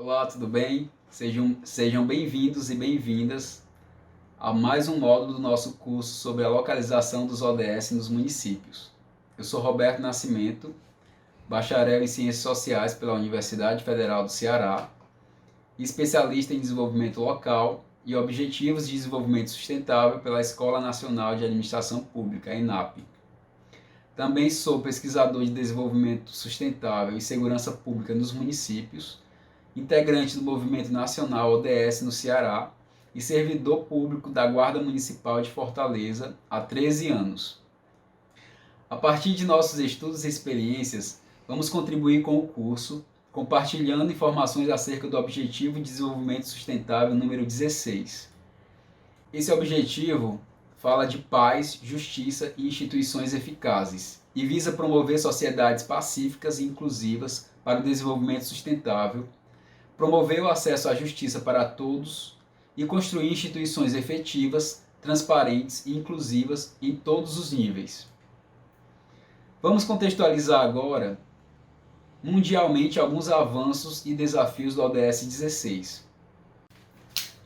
Olá, tudo bem? Sejam bem-vindos e bem-vindas a mais um módulo do nosso curso sobre a localização dos ODS nos municípios. Eu sou Roberto Nascimento, bacharel em Ciências Sociais pela Universidade Federal do Ceará, especialista em desenvolvimento local e objetivos de desenvolvimento sustentável pela Escola Nacional de Administração Pública, ENAPE. Também sou pesquisador de desenvolvimento sustentável e segurança pública nos municípios, integrante do Movimento Nacional ODS no Ceará e servidor público da Guarda Municipal de Fortaleza há 13 anos. A partir de nossos estudos e experiências, vamos contribuir com o curso, compartilhando informações acerca do Objetivo de Desenvolvimento Sustentável número 16. Esse objetivo fala de paz, justiça e instituições eficazes e visa promover sociedades pacíficas e inclusivas para o desenvolvimento sustentável, promover o acesso à justiça para todos e construir instituições efetivas, transparentes e inclusivas em todos os níveis. Vamos contextualizar agora, mundialmente, alguns avanços e desafios do ODS 16.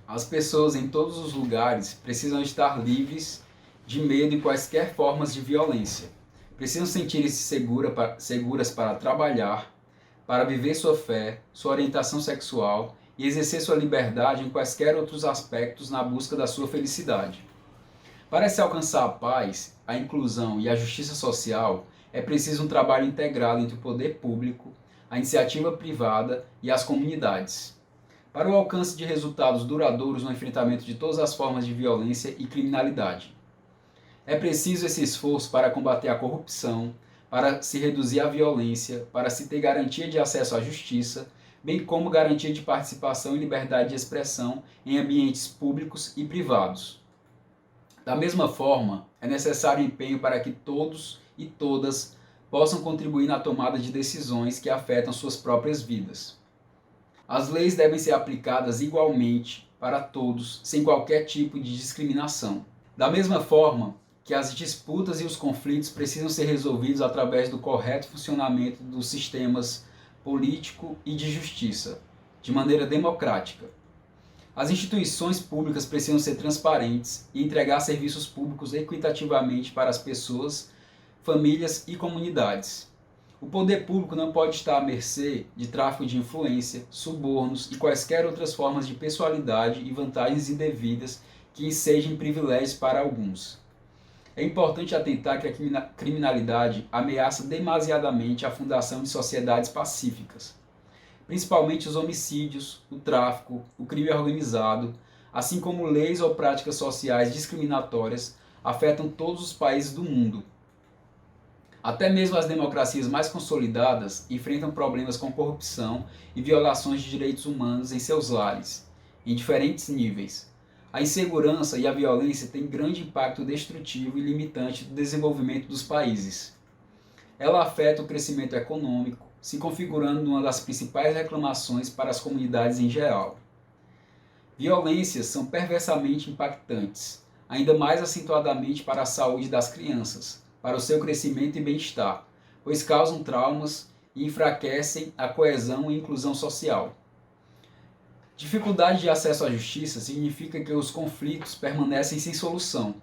As pessoas em todos os lugares precisam estar livres de medo e quaisquer formas de violência. Precisam sentir-se seguras para trabalhar, para viver sua fé, sua orientação sexual e exercer sua liberdade em quaisquer outros aspectos na busca da sua felicidade. Para se alcançar a paz, a inclusão e a justiça social, é preciso um trabalho integrado entre o poder público, a iniciativa privada e as comunidades. Para o alcance de resultados duradouros no enfrentamento de todas as formas de violência e criminalidade. É preciso esse esforço para combater a corrupção, para se reduzir a violência, para se ter garantia de acesso à justiça, bem como garantia de participação e liberdade de expressão em ambientes públicos e privados. Da mesma forma, é necessário empenho para que todos e todas possam contribuir na tomada de decisões que afetam suas próprias vidas. As leis devem ser aplicadas igualmente para todos, sem qualquer tipo de discriminação. Da mesma forma que as disputas e os conflitos precisam ser resolvidos através do correto funcionamento dos sistemas político e de justiça, de maneira democrática. As instituições públicas precisam ser transparentes e entregar serviços públicos equitativamente para as pessoas, famílias e comunidades. O poder público não pode estar à mercê de tráfico de influência, subornos e quaisquer outras formas de pessoalidade e vantagens indevidas que ensejem privilégios para alguns. É importante atentar que a criminalidade ameaça demasiadamente a fundação de sociedades pacíficas, principalmente os homicídios, o tráfico, o crime organizado, assim como leis ou práticas sociais discriminatórias afetam todos os países do mundo. Até mesmo as democracias mais consolidadas enfrentam problemas com corrupção e violações de direitos humanos em seus lares, em diferentes níveis. A insegurança e a violência têm grande impacto destrutivo e limitante do desenvolvimento dos países. Ela afeta o crescimento econômico, se configurando uma das principais reclamações para as comunidades em geral. Violências são perversamente impactantes, ainda mais acentuadamente para a saúde das crianças, para o seu crescimento e bem-estar, pois causam traumas e enfraquecem a coesão e inclusão social. Dificuldade de acesso à justiça significa que os conflitos permanecem sem solução,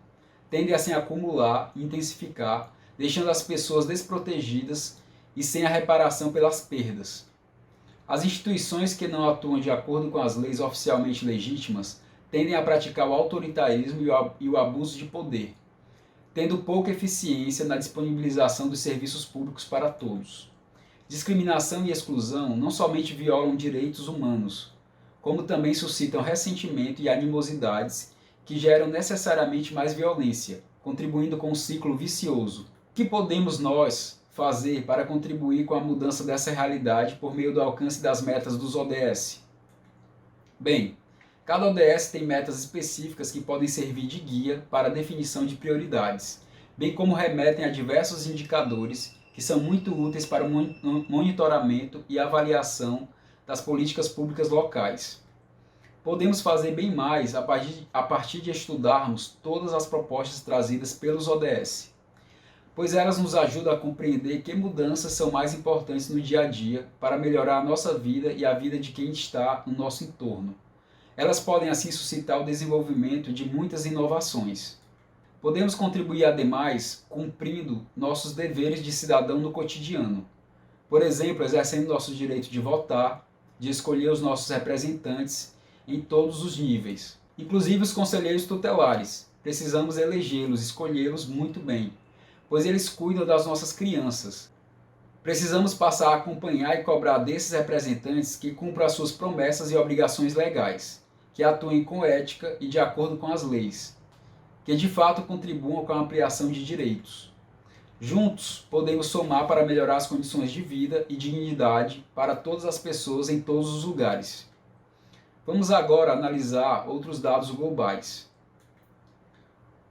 tendem a se acumular e intensificar, deixando as pessoas desprotegidas e sem a reparação pelas perdas. As instituições que não atuam de acordo com as leis oficialmente legítimas tendem a praticar o autoritarismo e o abuso de poder, tendo pouca eficiência na disponibilização dos serviços públicos para todos. Discriminação e exclusão não somente violam direitos humanos, como também suscitam ressentimento e animosidades que geram necessariamente mais violência, contribuindo com um ciclo vicioso. O que podemos nós fazer para contribuir com a mudança dessa realidade por meio do alcance das metas dos ODS? Bem, cada ODS tem metas específicas que podem servir de guia para a definição de prioridades, bem como remetem a diversos indicadores que são muito úteis para o monitoramento e avaliação das políticas públicas locais. Podemos fazer bem mais a partir de estudarmos todas as propostas trazidas pelos ODS. pois elas nos ajudam a compreender que mudanças são mais importantes no dia a dia para melhorar a nossa vida e a vida de quem está no nosso entorno. Elas podem assim suscitar o desenvolvimento de muitas inovações. Podemos contribuir ademais cumprindo nossos deveres de cidadão no cotidiano. Por exemplo, exercendo nosso direito de votar, de escolher os nossos representantes em todos os níveis, inclusive os conselheiros tutelares. Precisamos elegê-los, escolhê-los muito bem, pois eles cuidam das nossas crianças. Precisamos passar a acompanhar e cobrar desses representantes que cumpram as suas promessas e obrigações legais, que atuem com ética e de acordo com as leis, que de fato contribuam com a ampliação de direitos. Juntos, podemos somar para melhorar as condições de vida e dignidade para todas as pessoas em todos os lugares. Vamos agora analisar outros dados globais.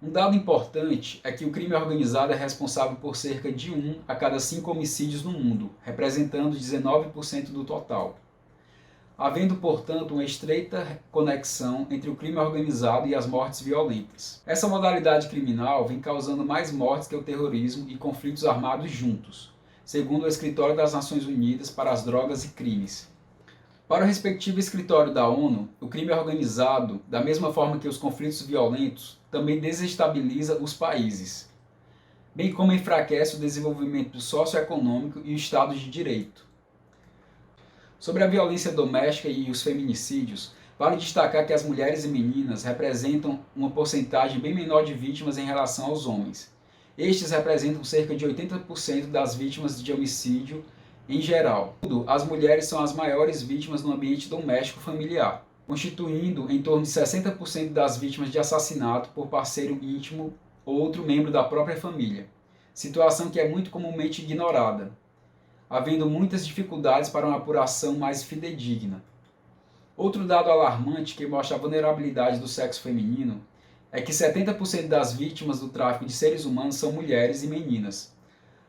Um dado importante é que o crime organizado é responsável por cerca de 1 a cada 5 homicídios no mundo, representando 19% do total, havendo, portanto, uma estreita conexão entre o crime organizado e as mortes violentas. Essa modalidade criminal vem causando mais mortes que o terrorismo e conflitos armados juntos, segundo o Escritório das Nações Unidas para as Drogas e Crimes. Para o respectivo escritório da ONU, o crime organizado, da mesma forma que os conflitos violentos, também desestabiliza os países, bem como enfraquece o desenvolvimento socioeconômico e o Estado de Direito. Sobre a violência doméstica e os feminicídios, vale destacar que as mulheres e meninas representam uma porcentagem bem menor de vítimas em relação aos homens. Estes representam cerca de 80% das vítimas de homicídio em geral. As mulheres são as maiores vítimas no ambiente doméstico familiar, constituindo em torno de 60% das vítimas de assassinato por parceiro íntimo ou outro membro da própria família, situação que é muito comumente ignorada, havendo muitas dificuldades para uma apuração mais fidedigna. Outro dado alarmante que mostra a vulnerabilidade do sexo feminino é que 70% das vítimas do tráfico de seres humanos são mulheres e meninas,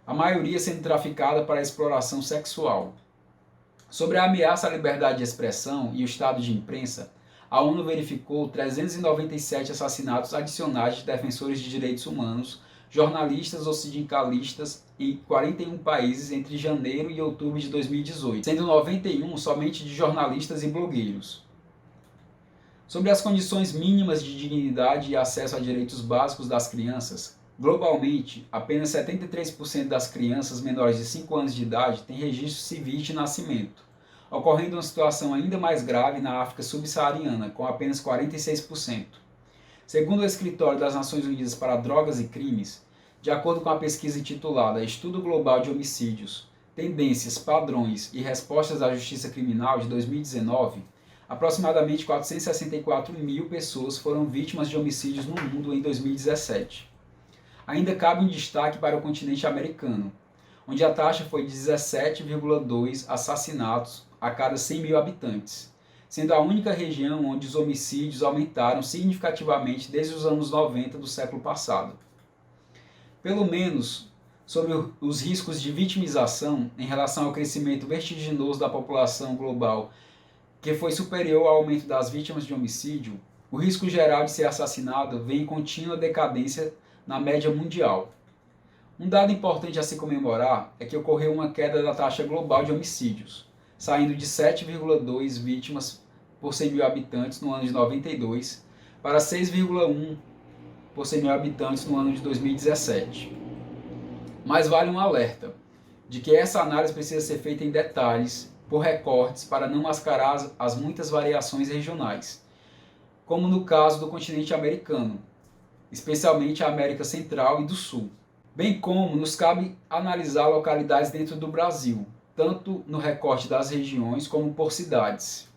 a maioria sendo traficada para a exploração sexual. Sobre a ameaça à liberdade de expressão e o estado de imprensa, a ONU verificou 397 assassinatos adicionais de defensores de direitos humanos, jornalistas ou sindicalistas em 41 países entre janeiro e outubro de 2018, sendo 91 somente de jornalistas e blogueiros. Sobre as condições mínimas de dignidade e acesso a direitos básicos das crianças, globalmente, apenas 73% das crianças menores de 5 anos de idade têm registro civil de nascimento, ocorrendo uma situação ainda mais grave na África subsaariana, com apenas 46%. Segundo o Escritório das Nações Unidas para Drogas e Crimes, de acordo com a pesquisa intitulada Estudo Global de Homicídios, Tendências, Padrões e Respostas à Justiça Criminal de 2019, aproximadamente 464 mil pessoas foram vítimas de homicídios no mundo em 2017. Ainda cabe um destaque para o continente americano, onde a taxa foi de 17,2 assassinatos a cada 100 mil habitantes, sendo a única região onde os homicídios aumentaram significativamente desde os anos 90 do século passado. Pelo menos sobre os riscos de vitimização em relação ao crescimento vertiginoso da população global, que foi superior ao aumento das vítimas de homicídio, o risco geral de ser assassinado vem em contínua decadência na média mundial. Um dado importante a se comemorar é que ocorreu uma queda da taxa global de homicídios, saindo de 7,2 vítimas por 100 mil habitantes no ano de 92 para 6,1 por 100 mil habitantes no ano de 2017. Mas vale um alerta de que essa análise precisa ser feita em detalhes, por recortes, para não mascarar as muitas variações regionais, como no caso do continente americano, especialmente a América Central e do Sul, bem como nos cabe analisar localidades dentro do Brasil, tanto no recorte das regiões como por cidades.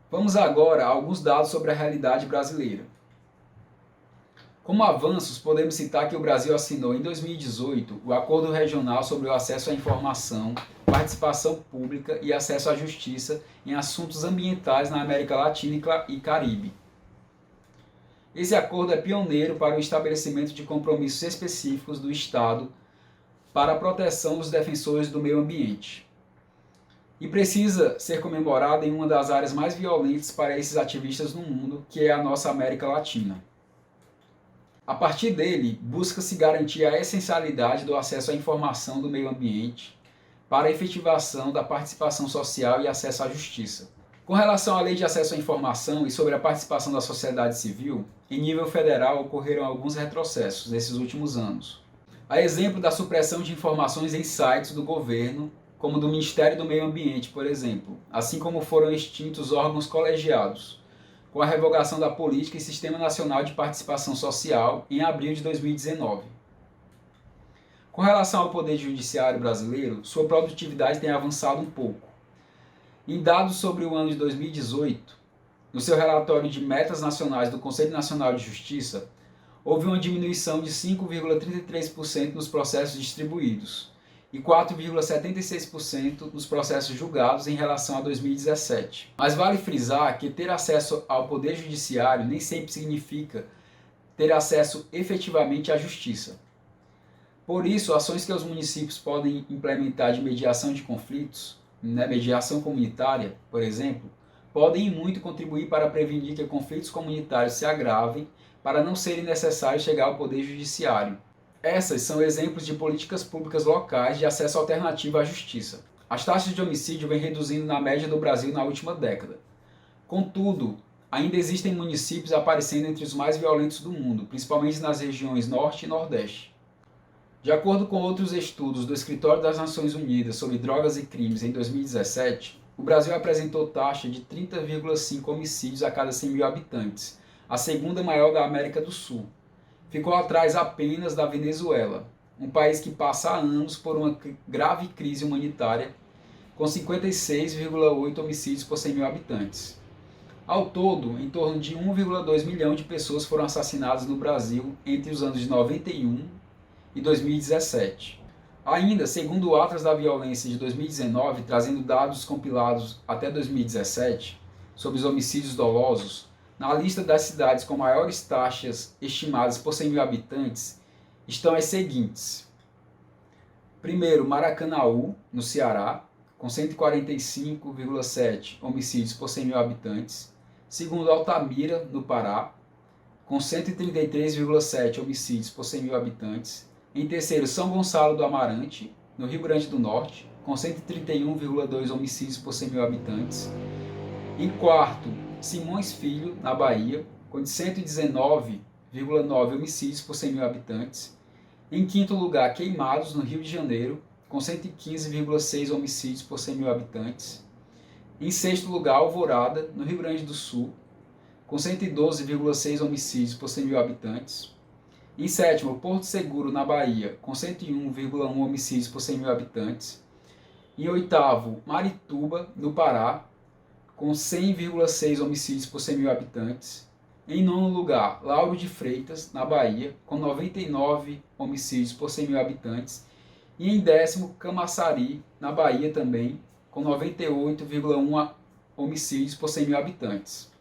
Vamos agora a alguns dados sobre a realidade brasileira. Como avanços, podemos citar que o Brasil assinou em 2018 o Acordo Regional sobre o Acesso à Informação, Participação Pública e Acesso à Justiça em Assuntos Ambientais na América Latina e Caribe. Esse acordo é pioneiro para o estabelecimento de compromissos específicos do Estado para a proteção dos defensores do meio ambiente. E precisa ser comemorado em uma das áreas mais violentas para esses ativistas no mundo, que é a nossa América Latina. A partir dele, busca-se garantir a essencialidade do acesso à informação do meio ambiente para a efetivação da participação social e acesso à justiça. Com relação à Lei de Acesso à Informação e sobre a participação da sociedade civil, em nível federal ocorreram alguns retrocessos nesses últimos anos. A exemplo da supressão de informações em sites do governo, como do Ministério do Meio Ambiente, por exemplo, assim como foram extintos órgãos colegiados, com a revogação da Política e Sistema Nacional de Participação Social em abril de 2019. Com relação ao Poder Judiciário brasileiro, sua produtividade tem avançado um pouco. Em dados sobre o ano de 2018, no seu relatório de metas nacionais do Conselho Nacional de Justiça, houve uma diminuição de 5,33% nos processos distribuídos e 4,76% nos processos julgados em relação a 2017. Mas vale frisar que ter acesso ao Poder Judiciário nem sempre significa ter acesso efetivamente à justiça. Por isso, ações que os municípios podem implementar de mediação de conflitos, mediação comunitária, por exemplo, podem muito contribuir para prevenir que conflitos comunitários se agravem para não serem necessários chegar ao Poder Judiciário. Essas são exemplos de políticas públicas locais de acesso alternativo à justiça. As taxas de homicídio vêm reduzindo na média do Brasil na última década. Contudo, ainda existem municípios aparecendo entre os mais violentos do mundo, principalmente nas regiões Norte e Nordeste. De acordo com outros estudos do Escritório das Nações Unidas sobre Drogas e Crimes em 2017, o Brasil apresentou taxa de 30,5 homicídios a cada 100 mil habitantes, a segunda maior da América do Sul. Ficou atrás apenas da Venezuela, um país que passa há anos por uma grave crise humanitária, com 56,8 homicídios por 100 mil habitantes. Ao todo, em torno de 1,2 milhão de pessoas foram assassinadas no Brasil entre os anos de 91 e 2017. Ainda, segundo o Atlas da Violência de 2019, trazendo dados compilados até 2017 sobre os homicídios dolosos, na lista das cidades com maiores taxas estimadas por 100 mil habitantes estão as seguintes. Primeiro, Maracanaú, no Ceará, com 145,7 homicídios por 100 mil habitantes. Segundo, Altamira, no Pará, com 133,7 homicídios por 100 mil habitantes. Em terceiro, São Gonçalo do Amarante, no Rio Grande do Norte, com 131,2 homicídios por 100 mil habitantes. Em quarto, Simões Filho, na Bahia, com 119,9 homicídios por 100 mil habitantes. Em quinto lugar, Queimados, no Rio de Janeiro, com 115,6 homicídios por 100 mil habitantes. Em sexto lugar, Alvorada, no Rio Grande do Sul, com 112,6 homicídios por 100 mil habitantes. Em sétimo, Porto Seguro, na Bahia, com 101,1 homicídios por 100 mil habitantes. Em oitavo, Marituba, no Pará, com 100,6 homicídios por 100 mil habitantes. Em nono lugar, Lauro de Freitas, na Bahia, com 99 homicídios por 100 mil habitantes. E em décimo, Camaçari, na Bahia também, com 98,1 homicídios por 100 mil habitantes.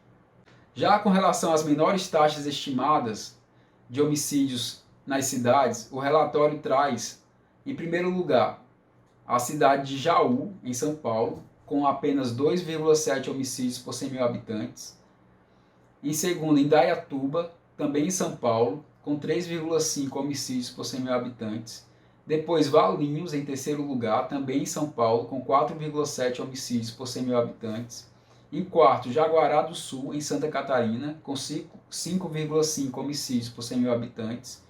Já com relação às menores taxas estimadas de homicídios nas cidades, o relatório traz, em primeiro lugar, a cidade de Jaú, em São Paulo, com apenas 2,7 homicídios por 100 mil habitantes. Em segundo, Indaiatuba, também em São Paulo, com 3,5 homicídios por 100 mil habitantes. Depois, Valinhos, em terceiro lugar, também em São Paulo, com 4,7 homicídios por 100 mil habitantes. Em quarto, Jaguará do Sul, em Santa Catarina, com 5,5 homicídios por 100 mil habitantes.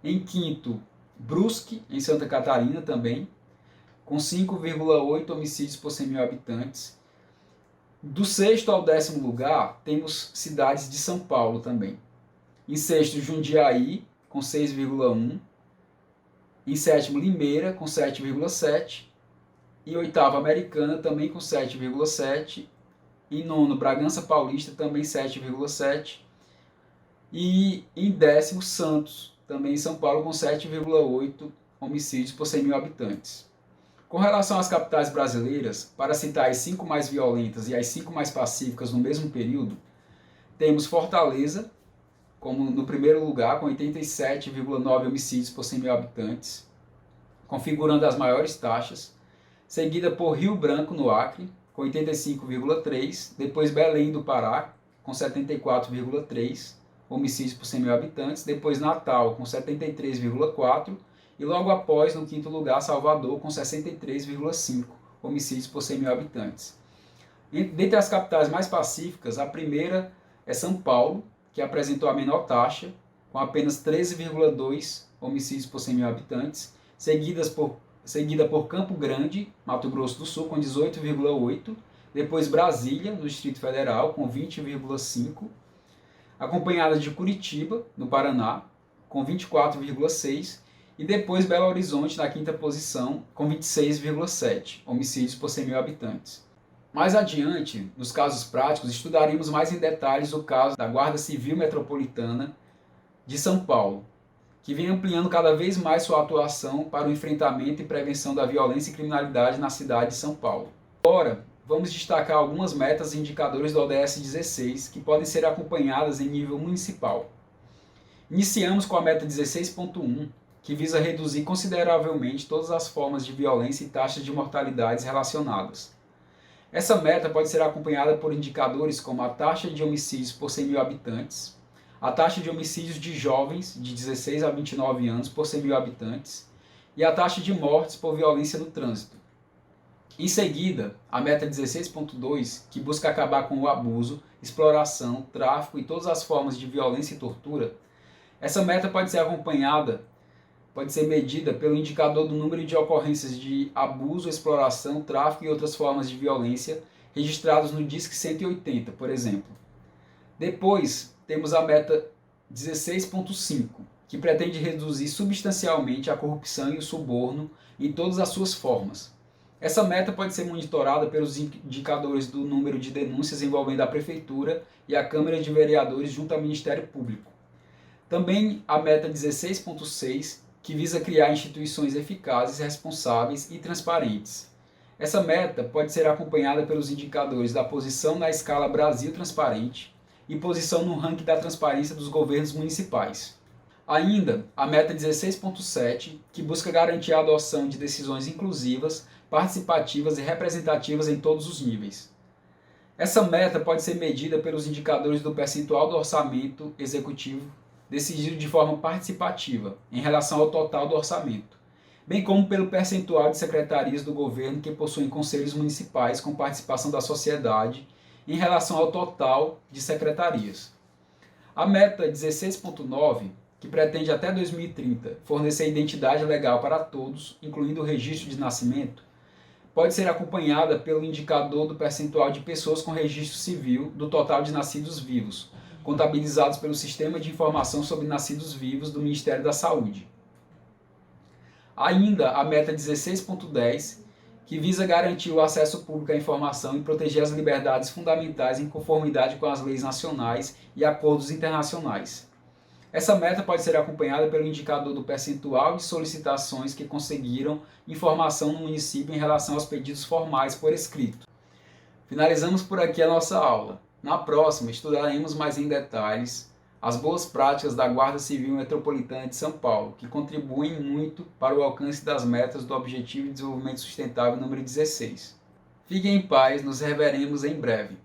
Em quinto, Brusque, em Santa Catarina também, com 5,8 homicídios por 100 mil habitantes. Do sexto ao décimo lugar, temos cidades de São Paulo também. Em sexto, Jundiaí, com 6,1. Em sétimo, Limeira, com 7,7. Em oitavo, Americana, também com 7,7. Em nono, Bragança Paulista, também 7,7. E em décimo, Santos, também em São Paulo, com 7,8 homicídios por 100 mil habitantes. Com relação às capitais brasileiras, para citar as 5 mais violentas e as 5 mais pacíficas no mesmo período, temos Fortaleza, como no primeiro lugar, com 87,9 homicídios por 100 mil habitantes, configurando as maiores taxas, seguida por Rio Branco, no Acre, com 85,3, depois Belém do Pará, com 74,3, homicídios por 100 mil habitantes, depois Natal com 73,4 e logo após, no quinto lugar, Salvador com 63,5 homicídios por 100 mil habitantes. Dentre as capitais mais pacíficas, a primeira é São Paulo, que apresentou a menor taxa, com apenas 13,2 homicídios por 100 mil habitantes, seguida por Campo Grande, Mato Grosso do Sul, com 18,8, depois Brasília, no Distrito Federal, com 20,5, acompanhada de Curitiba, no Paraná, com 24,6, e depois Belo Horizonte, na quinta posição, com 26,7 homicídios por 100 mil habitantes. Mais adiante, nos casos práticos, estudaremos mais em detalhes o caso da Guarda Civil Metropolitana de São Paulo, que vem ampliando cada vez mais sua atuação para o enfrentamento e prevenção da violência e criminalidade na cidade de São Paulo. Agora, vamos destacar algumas metas e indicadores do ODS 16 que podem ser acompanhadas em nível municipal. Iniciamos com a meta 16.1, que visa reduzir consideravelmente todas as formas de violência e taxas de mortalidades relacionadas. Essa meta pode ser acompanhada por indicadores como a taxa de homicídios por 100 mil habitantes, a taxa de homicídios de jovens de 16 a 29 anos por 100 mil habitantes e a taxa de mortes por violência no trânsito. Em seguida, a meta 16.2, que busca acabar com o abuso, exploração, tráfico e todas as formas de violência e tortura. Essa meta pode ser medida pelo indicador do número de ocorrências de abuso, exploração, tráfico e outras formas de violência registrados no DISC 180, por exemplo. Depois, temos a meta 16.5, que pretende reduzir substancialmente a corrupção e o suborno em todas as suas formas. Essa meta pode ser monitorada pelos indicadores do número de denúncias envolvendo a Prefeitura e a Câmara de Vereadores junto ao Ministério Público. Também a meta 16.6, que visa criar instituições eficazes, responsáveis e transparentes. Essa meta pode ser acompanhada pelos indicadores da posição na escala Brasil Transparente e posição no ranking da transparência dos governos municipais. Ainda, a meta 16.7, que busca garantir a adoção de decisões inclusivas, participativas e representativas em todos os níveis. Essa meta pode ser medida pelos indicadores do percentual do orçamento executivo decidido de forma participativa em relação ao total do orçamento, bem como pelo percentual de secretarias do governo que possuem conselhos municipais com participação da sociedade em relação ao total de secretarias. A meta 16.9, que pretende até 2030 fornecer identidade legal para todos, incluindo o registro de nascimento, pode ser acompanhada pelo indicador do percentual de pessoas com registro civil do total de nascidos vivos, contabilizados pelo Sistema de Informação sobre Nascidos Vivos do Ministério da Saúde. Ainda a meta 16.10, que visa garantir o acesso público à informação e proteger as liberdades fundamentais em conformidade com as leis nacionais e acordos internacionais. Essa meta pode ser acompanhada pelo indicador do percentual de solicitações que conseguiram informação no município em relação aos pedidos formais por escrito. Finalizamos por aqui a nossa aula. Na próxima, estudaremos mais em detalhes as boas práticas da Guarda Civil Metropolitana de São Paulo, que contribuem muito para o alcance das metas do Objetivo de Desenvolvimento Sustentável número 16. Fiquem em paz, nos reveremos em breve.